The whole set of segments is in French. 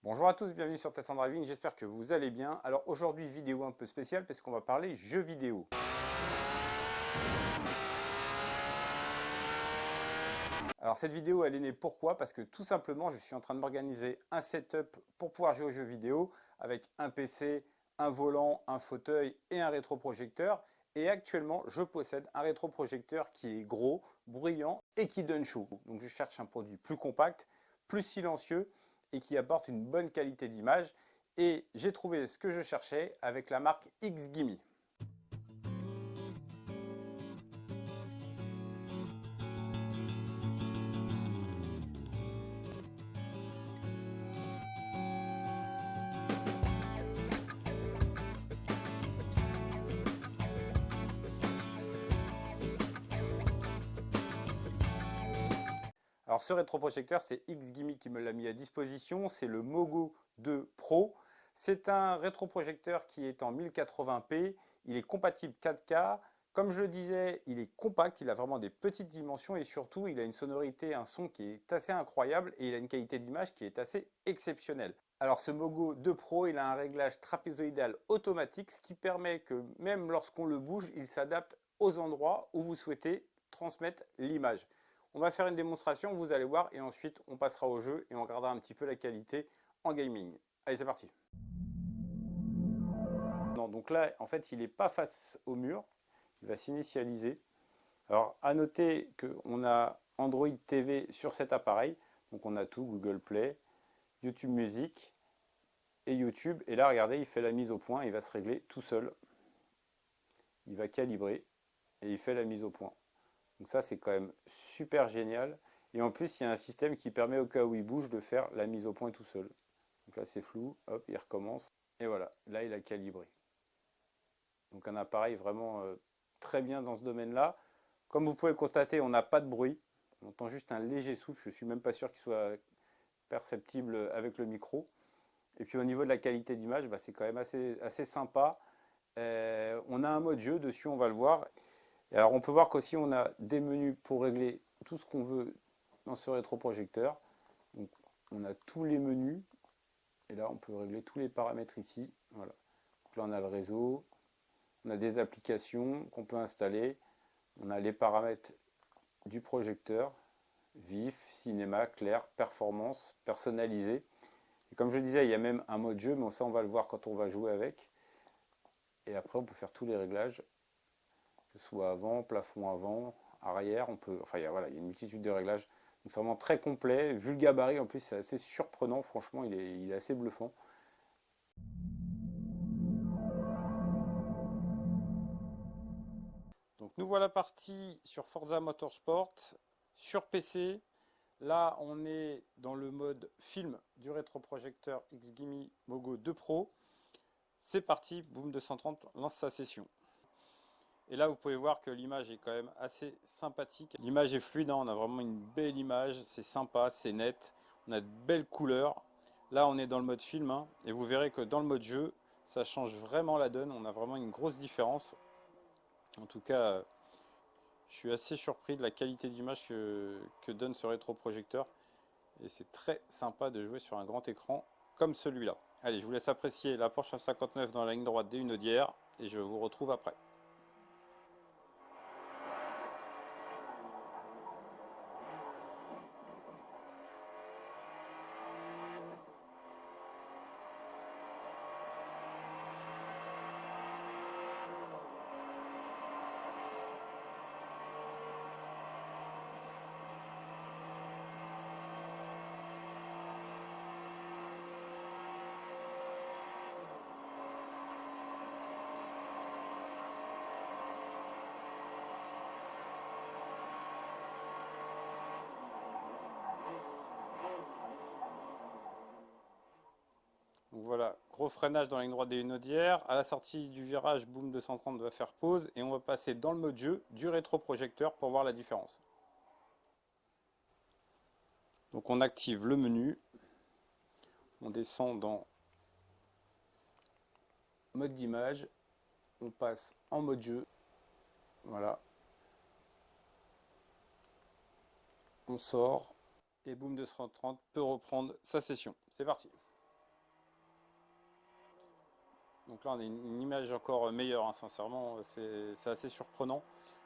Bonjour à tous, bienvenue sur Test and Driving, j'espère que vous allez bien. Alors aujourd'hui, vidéo un peu spéciale parce qu'on va parler jeux vidéo. Alors cette vidéo, elle est née pourquoi? Parce que tout simplement, je suis en train de m'organiser un setup pour pouvoir jouer aux jeux vidéo avec un PC, un volant, un fauteuil et un rétroprojecteur. Et actuellement, je possède un rétroprojecteur qui est gros, bruyant et qui donne chaud. Donc je cherche un produit plus compact, plus silencieux et qui apporte une bonne qualité d'image. Et j'ai trouvé ce que je cherchais avec la marque XGIMI. Alors ce rétroprojecteur, c'est XGIMI qui me l'a mis à disposition, c'est le Mogo 2 Pro. C'est un rétroprojecteur qui est en 1080p, il est compatible 4K. Comme je le disais, il est compact, il a vraiment des petites dimensions et surtout il a une sonorité, un son qui est assez incroyable et il a une qualité d'image qui est assez exceptionnelle. Alors ce Mogo 2 Pro, il a un réglage trapézoïdal automatique, ce qui permet que même lorsqu'on le bouge, il s'adapte aux endroits où vous souhaitez transmettre l'image. On va faire une démonstration, vous allez voir, et ensuite on passera au jeu et on regardera un petit peu la qualité en gaming. Allez, c'est parti. Non, donc là, en fait, il n'est pas face au mur, il va s'initialiser. Alors, à noter qu'on a Android TV sur cet appareil, donc on a tout, Google Play, YouTube Music et YouTube. Et là, regardez, il fait la mise au point, il va se régler tout seul. Il va calibrer et il fait la mise au point. Donc ça, c'est quand même super génial. Et en plus, il y a un système qui permet au cas où il bouge de faire la mise au point tout seul. Donc là, c'est flou. Hop, il recommence. Et voilà, là, il a calibré. Donc un appareil vraiment très bien dans ce domaine-là. Comme vous pouvez le constater, on n'a pas de bruit. On entend juste un léger souffle. Je ne suis même pas sûr qu'il soit perceptible avec le micro. Et puis au niveau de la qualité d'image, bah, c'est quand même assez sympa. On a un mode jeu dessus, on va le voir. Et alors on peut voir qu'aussi on a des menus pour régler tout ce qu'on veut dans ce rétroprojecteur. Donc on a tous les menus et là on peut régler tous les paramètres ici. Voilà. Donc là on a le réseau, on a des applications qu'on peut installer, on a les paramètres du projecteur, vif, cinéma, clair, performance, personnalisé. Et comme je disais, il y a même un mode jeu, mais ça on va le voir quand on va jouer avec. Et après on peut faire tous les réglages, que ce soit avant, plafond avant, arrière, on peut, enfin voilà, il y a une multitude de réglages. Donc c'est vraiment très complet. Vu le gabarit, en plus, c'est assez surprenant. Franchement, il est assez bluffant. Donc nous voilà partis sur Forza Motorsport, sur PC. Là, on est dans le mode film du rétroprojecteur XGIMI Mogo 2 Pro. C'est parti, Boom 230 lance sa session. Et là, vous pouvez voir que l'image est quand même assez sympathique. L'image est fluide, hein, on a vraiment une belle image, c'est sympa, c'est net, on a de belles couleurs. Là, on est dans le mode film, hein, et vous verrez que dans le mode jeu, ça change vraiment la donne, on a vraiment une grosse différence. En tout cas, je suis assez surpris de la qualité d'image que donne ce rétroprojecteur. Et c'est très sympa de jouer sur un grand écran comme celui-là. Allez, je vous laisse apprécier la Porsche 959 dans la ligne droite des Hunaudière, et je vous retrouve après. Donc voilà, gros freinage dans la ligne droite des Hunaudière. À la sortie du virage, Boom 230 va faire pause et on va passer dans le mode jeu du rétroprojecteur pour voir la différence. Donc on active le menu, on descend dans mode d'image, on passe en mode jeu, voilà, on sort et Boom 230 peut reprendre sa session. C'est parti. Donc là, on a une image encore meilleure, hein, sincèrement, c'est assez surprenant.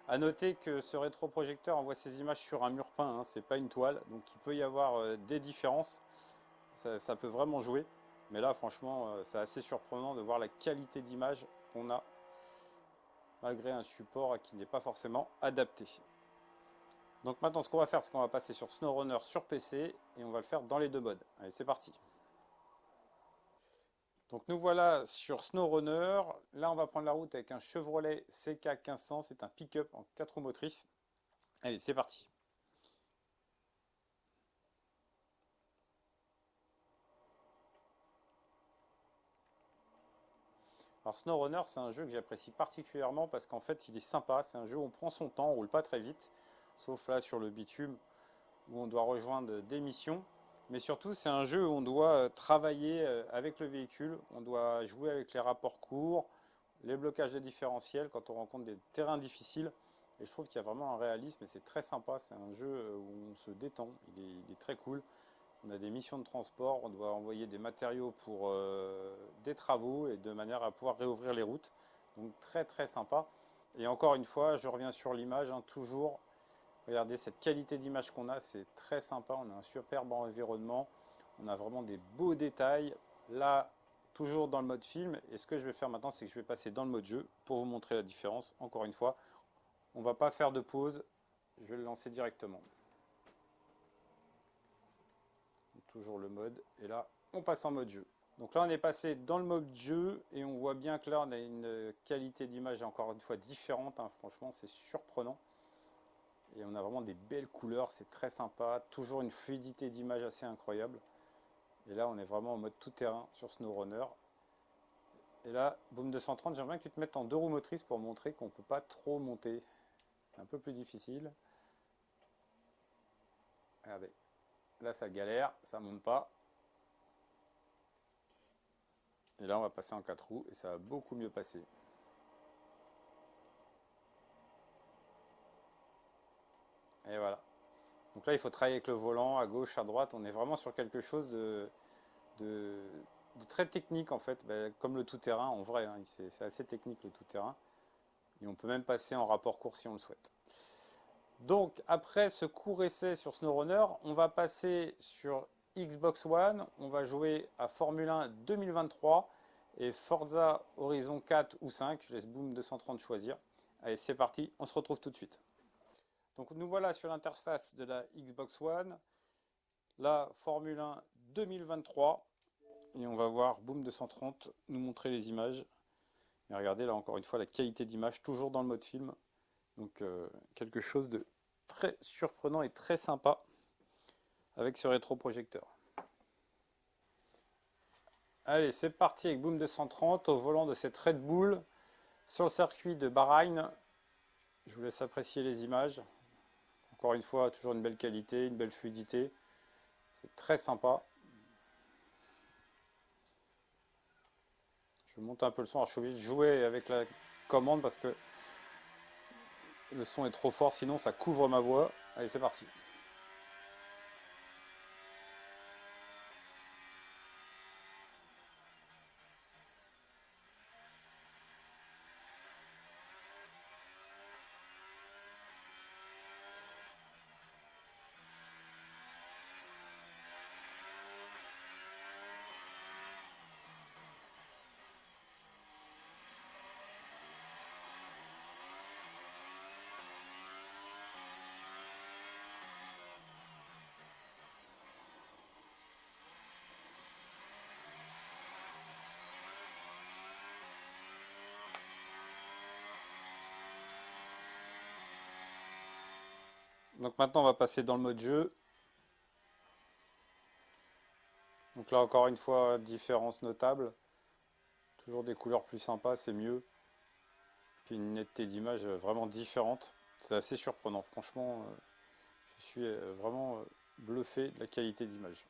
À noter que ce rétroprojecteur envoie ces images sur un mur peint, hein, c'est pas une toile, donc il peut y avoir des différences, ça peut vraiment jouer. Mais là, franchement, c'est assez surprenant de voir la qualité d'image qu'on a, malgré un support qui n'est pas forcément adapté. Donc maintenant, ce qu'on va faire, c'est qu'on va passer sur SnowRunner sur PC, et on va le faire dans les deux modes. Allez, c'est parti. Donc nous voilà sur SnowRunner. Là, on va prendre la route avec un Chevrolet CK 1500. C'est un pick-up en 4 roues motrices. Allez, c'est parti. Alors SnowRunner, c'est un jeu que j'apprécie particulièrement parce qu'en fait, il est sympa. C'est un jeu où on prend son temps, on roule pas très vite. Sauf là sur le bitume où on doit rejoindre des missions. Mais surtout, c'est un jeu où on doit travailler avec le véhicule. On doit jouer avec les rapports courts, les blocages de différentiel quand on rencontre des terrains difficiles. Et je trouve qu'il y a vraiment un réalisme et c'est très sympa. C'est un jeu où on se détend. Il est très cool. On a des missions de transport. On doit envoyer des matériaux pour des travaux et de manière à pouvoir réouvrir les routes. Donc très très sympa. Et encore une fois, je reviens sur l'image, hein, toujours. Regardez cette qualité d'image qu'on a, c'est très sympa. On a un superbe environnement. On a vraiment des beaux détails. Là, toujours dans le mode film. Et ce que je vais faire maintenant, c'est que je vais passer dans le mode jeu pour vous montrer la différence. Encore une fois, on ne va pas faire de pause. Je vais le lancer directement. Toujours le mode. Et là, on passe en mode jeu. Donc là, on est passé dans le mode jeu et on voit bien que là, on a une qualité d'image encore une fois différente, hein. Franchement, c'est surprenant. Et on a vraiment des belles couleurs, c'est très sympa. Toujours une fluidité d'image assez incroyable. Et là, on est vraiment en mode tout-terrain sur SnowRunner. Et là, Boom 230, j'aimerais que tu te mettes en 2 roues motrices pour montrer qu'on ne peut pas trop monter. C'est un peu plus difficile. Regardez. Là, ça galère, ça ne monte pas. Et là, on va passer en 4 roues et ça va beaucoup mieux passer. Et voilà. Donc là, il faut travailler avec le volant, à gauche, à droite. On est vraiment sur quelque chose de, de très technique en fait, comme le tout-terrain en vrai, hein, c'est assez technique le tout-terrain. Et on peut même passer en rapport court si on le souhaite. Donc après ce court essai sur SnowRunner, on va passer sur Xbox One, on va jouer à Formule 1 2023 et Forza Horizon 4 ou 5, je laisse Boom 230 choisir. Allez, c'est parti, on se retrouve tout de suite. Donc nous voilà sur l'interface de la Xbox One, la Formule 1 2023, et on va voir Boom 230 nous montrer les images. Mais regardez là encore une fois la qualité d'image, toujours dans le mode film. Donc quelque chose de très surprenant et très sympa avec ce rétroprojecteur. Allez, c'est parti avec Boom 230 au volant de cette Red Bull sur le circuit de Bahreïn. Je vous laisse apprécier les images. Encore une fois, toujours une belle qualité, une belle fluidité. C'est très sympa. Je monte un peu le son. Alors, je suis obligé de jouer avec la commande parce que le son est trop fort, sinon ça couvre ma voix. Allez, c'est parti. Donc maintenant, on va passer dans le mode jeu. Donc là, encore une fois, différence notable. Toujours des couleurs plus sympas, c'est mieux. Puis une netteté d'image vraiment différente. C'est assez surprenant. Franchement, je suis vraiment bluffé de la qualité d'image.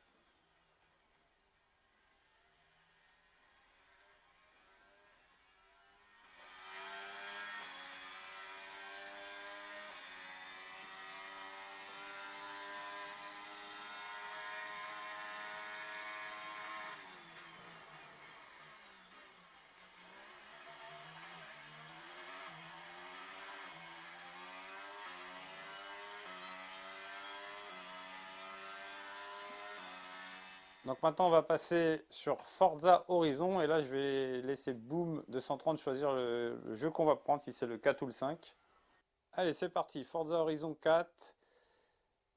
Donc maintenant on va passer sur Forza Horizon et là je vais laisser Boom 230 choisir le jeu qu'on va prendre, si c'est le 4 ou le 5. Allez c'est parti, Forza Horizon 4.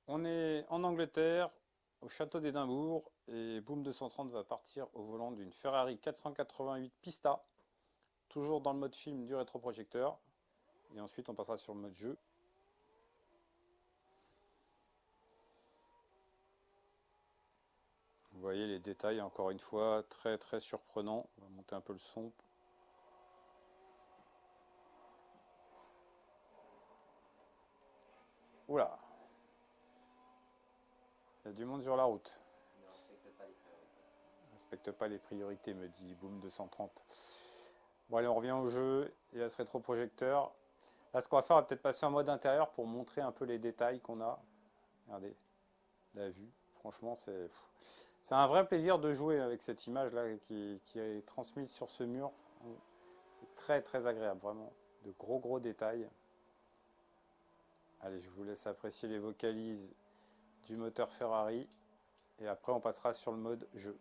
On est en Angleterre, au château d'Édimbourg et Boom 230 va partir au volant d'une Ferrari 488 Pista, toujours dans le mode film du rétroprojecteur. Et ensuite on passera sur le mode jeu. Vous voyez les détails, encore une fois, très très surprenant. On va monter un peu le son. Oula, il y a du monde sur la route. Ne respecte pas les priorités. Respecte pas les priorités, me dit Boom 230. Bon allez, on revient au jeu et à ce rétroprojecteur. Là, ce qu'on va faire, on va peut-être passer en mode intérieur pour montrer un peu les détails qu'on a. Regardez, la vue. Franchement, c'est un vrai plaisir de jouer avec cette image-là qui est transmise sur ce mur. C'est très très agréable, vraiment. De gros détails. Allez, je vous laisse apprécier les vocalises du moteur Ferrari. Et après, on passera sur le mode jeu.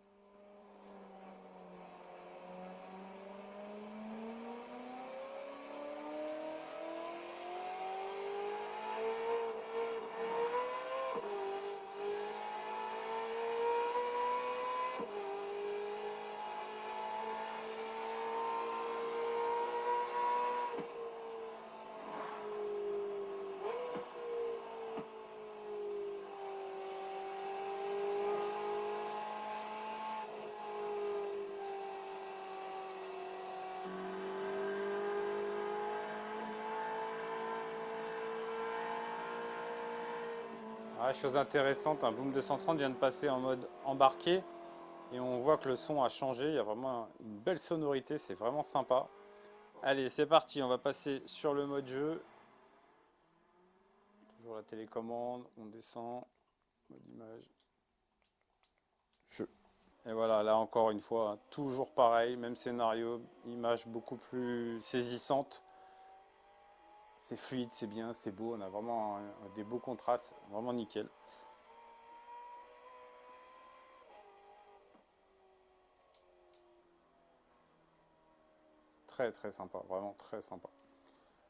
Ah, chose intéressante, un Boom 230 vient de passer en mode embarqué et on voit que le son a changé, il y a vraiment une belle sonorité, c'est vraiment sympa. Allez, c'est parti, on va passer sur le mode jeu. Toujours la télécommande, on descend, mode image, jeu. Et voilà, là encore une fois, hein, toujours pareil, même scénario, image beaucoup plus saisissante. C'est fluide, c'est bien, c'est beau, on a vraiment des beaux contrastes, vraiment nickel. Très très sympa, vraiment très sympa.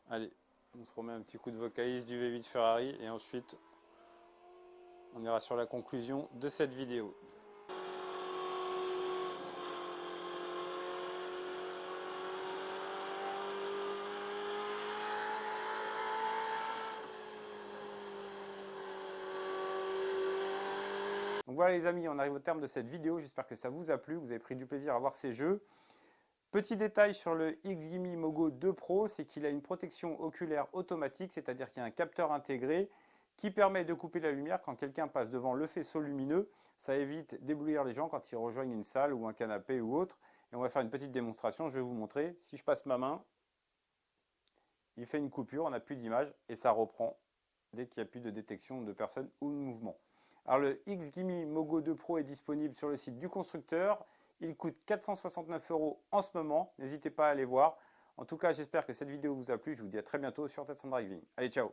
Allez, on se remet un petit coup de vocalise du V8 Ferrari et ensuite on ira sur la conclusion de cette vidéo. Donc voilà les amis, on arrive au terme de cette vidéo, j'espère que ça vous a plu, vous avez pris du plaisir à voir ces jeux. Petit détail sur le X-Gimi Mogo 2 Pro, c'est qu'il a une protection oculaire automatique, c'est-à-dire qu'il y a un capteur intégré qui permet de couper la lumière quand quelqu'un passe devant le faisceau lumineux. Ça évite d'éblouir les gens quand ils rejoignent une salle ou un canapé ou autre. Et on va faire une petite démonstration, je vais vous montrer. Si je passe ma main, il fait une coupure, on n'a plus d'image et ça reprend dès qu'il n'y a plus de détection de personne ou de mouvement. Alors le X-Gimi Mogo 2 Pro est disponible sur le site du constructeur. Il coûte 469 € en ce moment. N'hésitez pas à aller voir. En tout cas, j'espère que cette vidéo vous a plu. Je vous dis à très bientôt sur Test and Driving. Allez, ciao!